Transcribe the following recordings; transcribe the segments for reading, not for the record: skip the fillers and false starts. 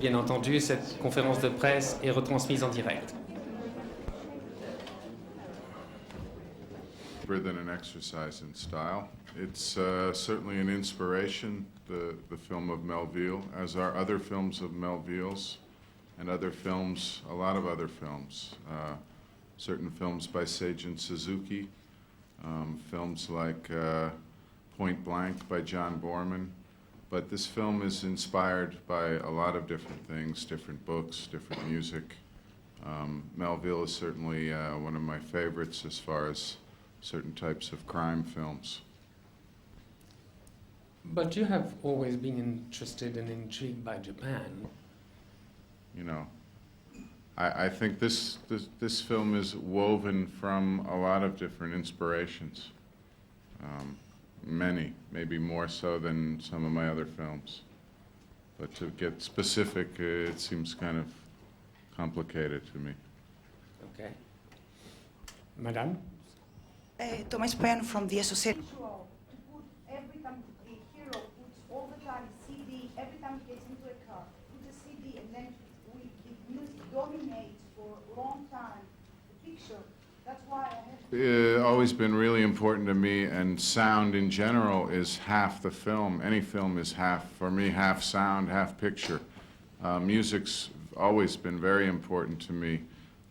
Bien entendu, cette conférence de presse est retransmise en direct. Rather than an exercise in style. It's certainly an inspiration, the film of Melville, as are other films of Melville's and other films, a lot of other films. Certain films by Seijun Suzuki, films like Point Blank by John Borman. But this film is inspired by a lot of different things, different books, different music. Melville is certainly one of my favorites as far as certain types of crime films. But you have always been interested and intrigued by Japan. You know, I think this film is woven from a lot of different inspirations. Many, maybe more so than some of my other films. But to get specific, it seems kind of complicated to me. Okay. Madame? Thomas Penn from the Association. To put every time the hero puts all the time CD, every time he gets into a car, puts a CD and then the music dominates for a long time the picture. That's why I have It's always been really important to me, and sound in general is half the film. Any film is half, for me, half sound, half picture. Music's always been very important to me.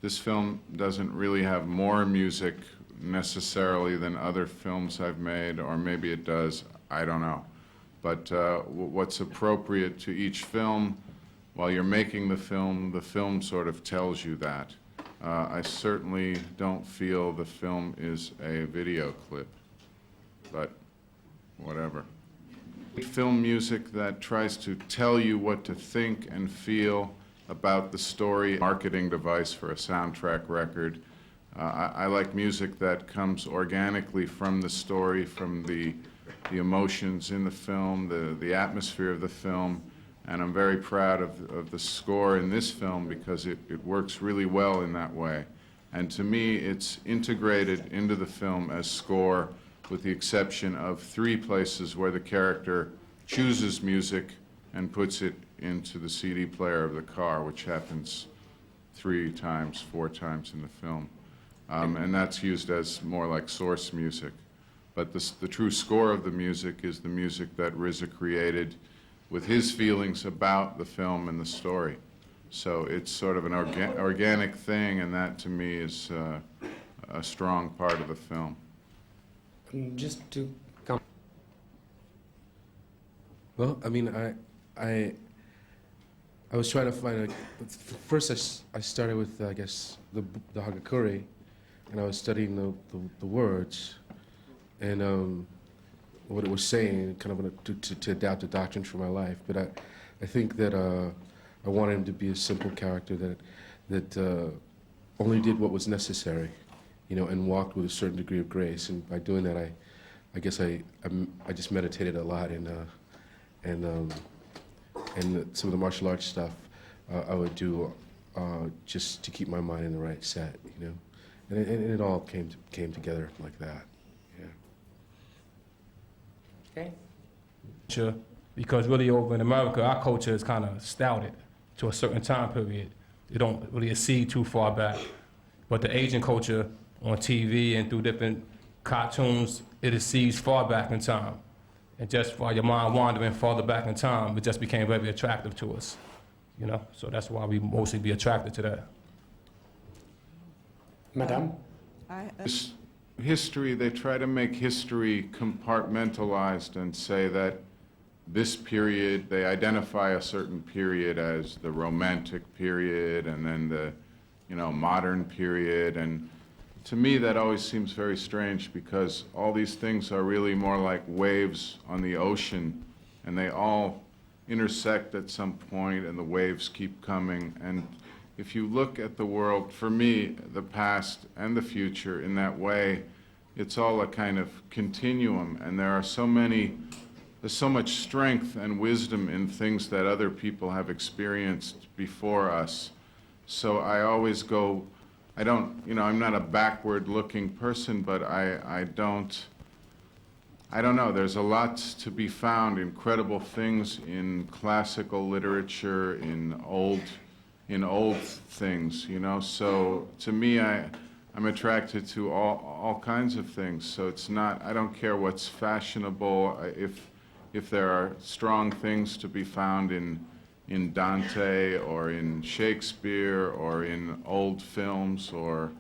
This film doesn't really have more music necessarily than other films I've made, or maybe it does, I don't know. But what's appropriate to each film, while you're making the film sort of tells you that. I certainly don't feel the film is a video clip, but whatever. Film music that tries to tell you what to think and feel about the story, marketing device for a soundtrack record. I like music that comes organically from the story, from the emotions in the film, the atmosphere of the film, and I'm very proud of the score in this film because it works really well in that way. And to me, it's integrated into the film as score, with the exception of 3 places where the character chooses music and puts it into the CD player of the car, which happens 3 times, 4 times in the film. And that's used as more like source music. But the true score of the music is the music that RZA created with his feelings about the film and the story. So it's sort of an organic thing, and that to me is a strong part of the film. Just to come. Well, I mean, I was trying to find first I started with, I guess, the Hagakure, and I was studying the words and what it was saying, kind of to adapt the doctrine for my life. But I think that I wanted him to be a simple character that only did what was necessary, you know, and walked with a certain degree of grace. And by doing that, I guess I just meditated a lot, and some of the martial arts stuff I would do just to keep my mind in the right set, you know. And it all came together like that. Yeah. Okay. Because really over in America, our culture is kind of stouted to a certain time period. They don't really accede too far back. But the Asian culture on TV and through different cartoons, it accedes far back in time. And just while your mind wandering farther back in time, it just became very attractive to us, you know? So that's why we mostly be attracted to that. Madame? History, they try to make history compartmentalized and say that this period, they identify a certain period as the Romantic period and then the, you know, modern period. And to me, that always seems very strange because all these things are really more like waves on the ocean, and they all intersect at some point and the waves keep coming. And if you look at the world, for me, the past and the future in that way, it's all a kind of continuum, and there's so much strength and wisdom in things that other people have experienced before us. So I always go, I don't, you know, I'm not a backward-looking person, but I don't I don't know, there's a lot to be found, incredible things in classical literature, in old things, you know. So to me, I'm attracted to all kinds of things. So it's not, I don't care what's fashionable. If there are strong things to be found in Dante or in Shakespeare or in old films, or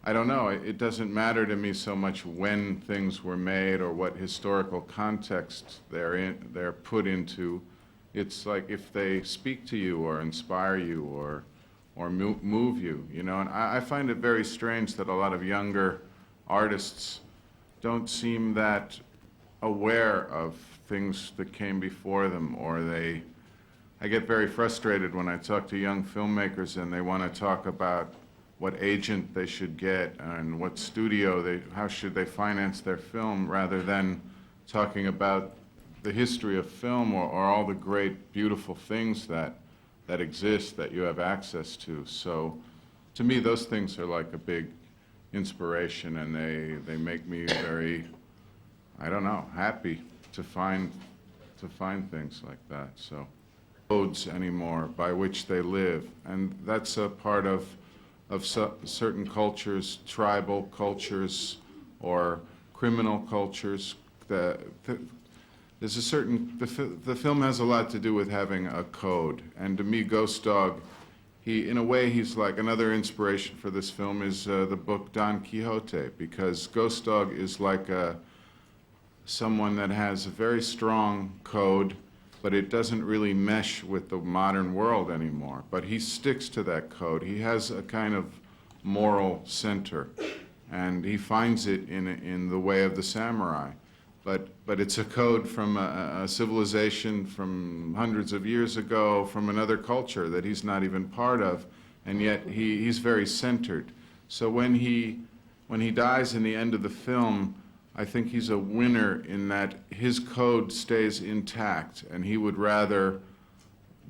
I don't know, it doesn't matter to me so much when things were made or what historical context they're put into. It's like if they speak to you or inspire you or move you, you know. And I find it very strange that a lot of younger artists don't seem that aware of things that came before them, or I get very frustrated when I talk to young filmmakers and they want to talk about what agent they should get and what studio how should they finance their film, rather than talking about the history of film or all the great, beautiful things that exist that you have access to. So to me, those things are like a big inspiration, and they make me very, I don't know, happy to find things like that. So codes anymore by which they live, and that's a part of certain cultures, tribal cultures or criminal cultures. There's a certain, the film has a lot to do with having a code, and to me, Ghost Dog, in a way, he's like another inspiration for this film is the book Don Quixote, because Ghost Dog is like someone that has a very strong code, but it doesn't really mesh with the modern world anymore. But he sticks to that code. He has a kind of moral center, and he finds it in the way of the samurai. But it's a code from a civilization from hundreds of years ago, from another culture that he's not even part of, and yet he's very centered. So when he dies in the end of the film, I think he's a winner in that his code stays intact, and he would rather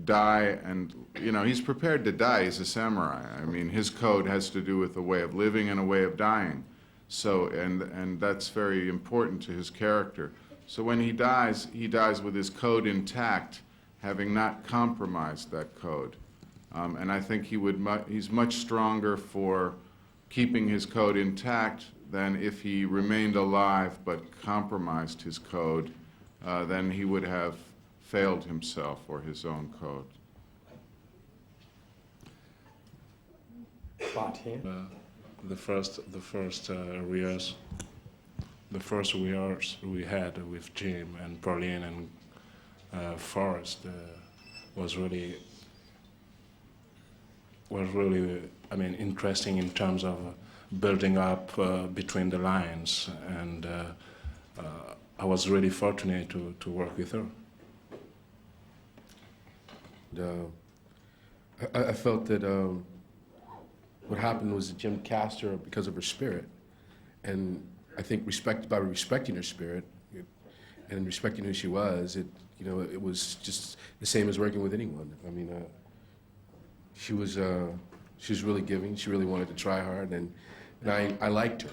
die, and you know, he's prepared to die. He's a samurai. I mean, his code has to do with a way of living and a way of dying. So, and that's very important to his character. So when he dies with his code intact, having not compromised that code. And I think he's much stronger for keeping his code intact than if he remained alive but compromised his code, then he would have failed himself or his own code. Spot here. The first rehearsal we had with Jim and Pauline and Forrest was really, I mean, interesting in terms of building up between the lines, and I was really fortunate to work with her. I felt that what happened was that Jim cast her because of her spirit, and I think by respecting her spirit and respecting who she was, it was just the same as working with anyone. I mean, she was really giving. She really wanted to try hard, and I liked her,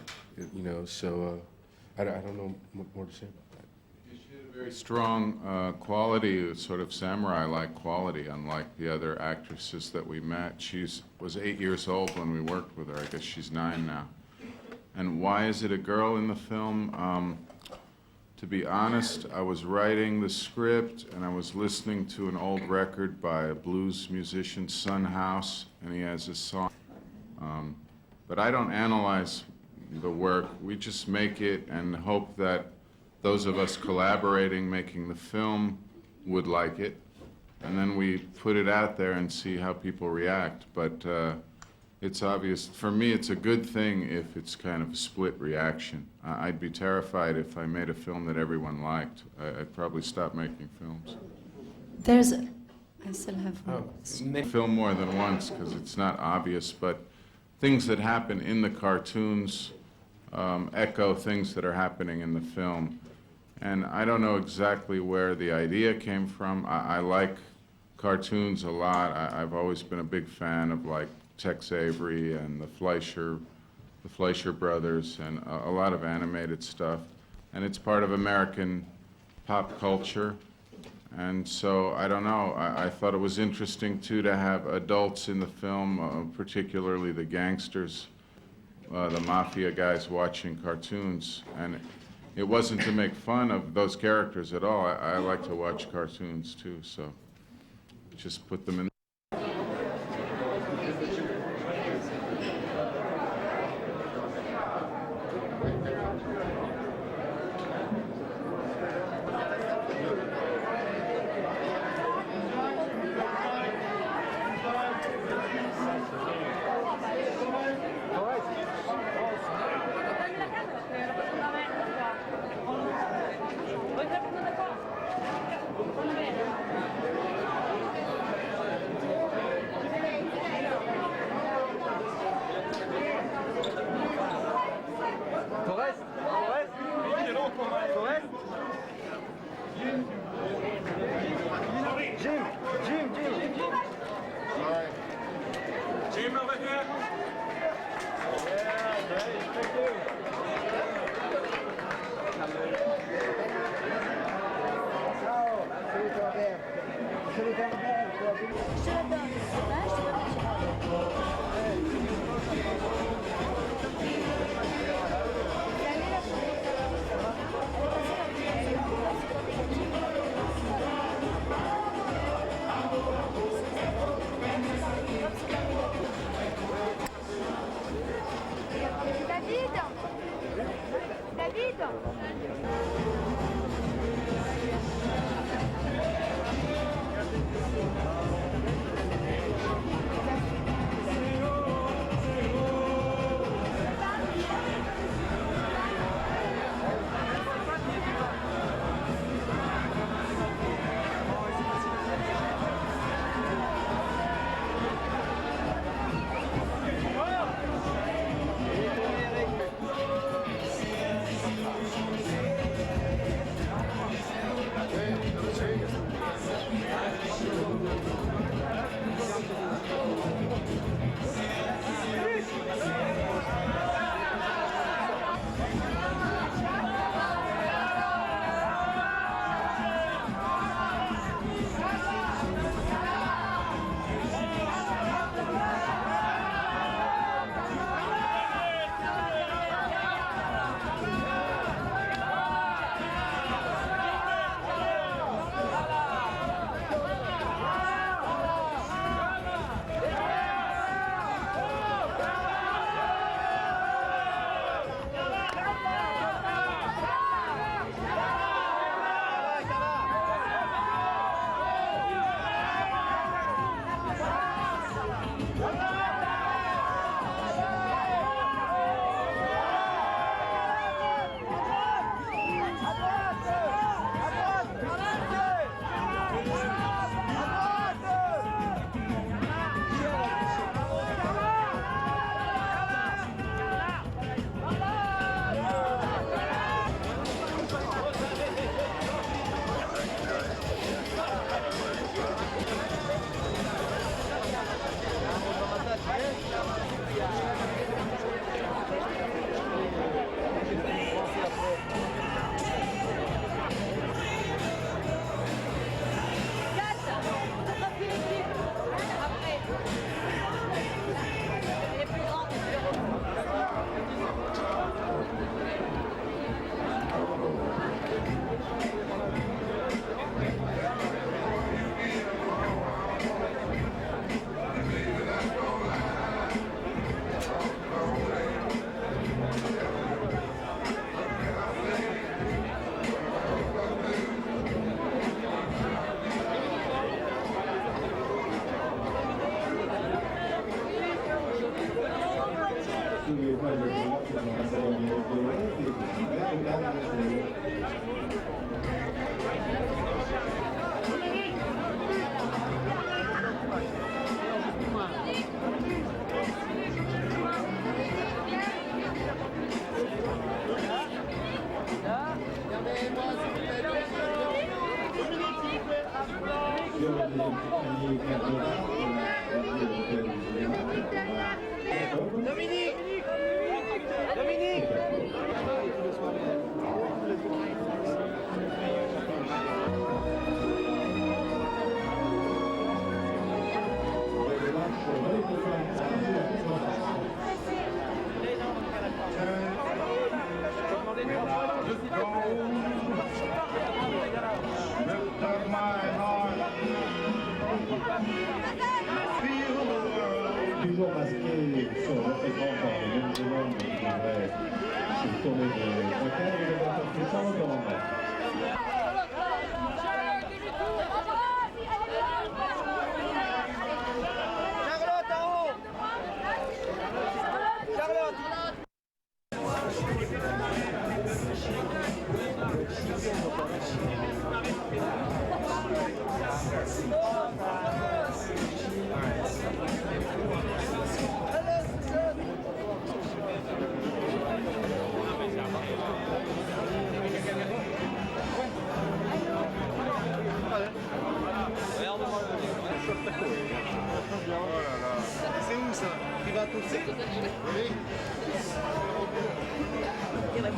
you know. So I don't know what more to say about that. She had a very strong quality, sort of samurai-like quality, unlike the other actresses that we met. She was 8 years old when we worked with her. I guess she's 9 now. And why is it a girl in the film? To be honest, I was writing the script and I was listening to an old record by a blues musician, Son House, and he has a song. But I don't analyze the work. We just make it and hope that those of us collaborating, making the film, would like it. And then we put it out there and see how people react. But it's obvious, for me, it's a good thing if it's kind of a split reaction. I'd be terrified if I made a film that everyone liked. I'd probably stop making films. I still have one. Film more than once because it's not obvious, but things that happen in the cartoons echo things that are happening in the film. And I don't know exactly where the idea came from. I like cartoons a lot. I've always been a big fan of like Tex Avery and the Fleischer brothers, and a lot of animated stuff. and it's part of American pop culture. And so, I don't know, I thought it was interesting, too, to have adults in the film, particularly the gangsters, the mafia guys watching cartoons. And it wasn't to make fun of those characters at all. I like to watch cartoons, too, so just put them in. Dominique! Lift up my heart, feel the world. Toujours masqué sur l'écran par le même jeune homme qui devrait se tourner de côté, et le batteur fait ça recommandant. C'est où ça? Il va tousser? Oui. La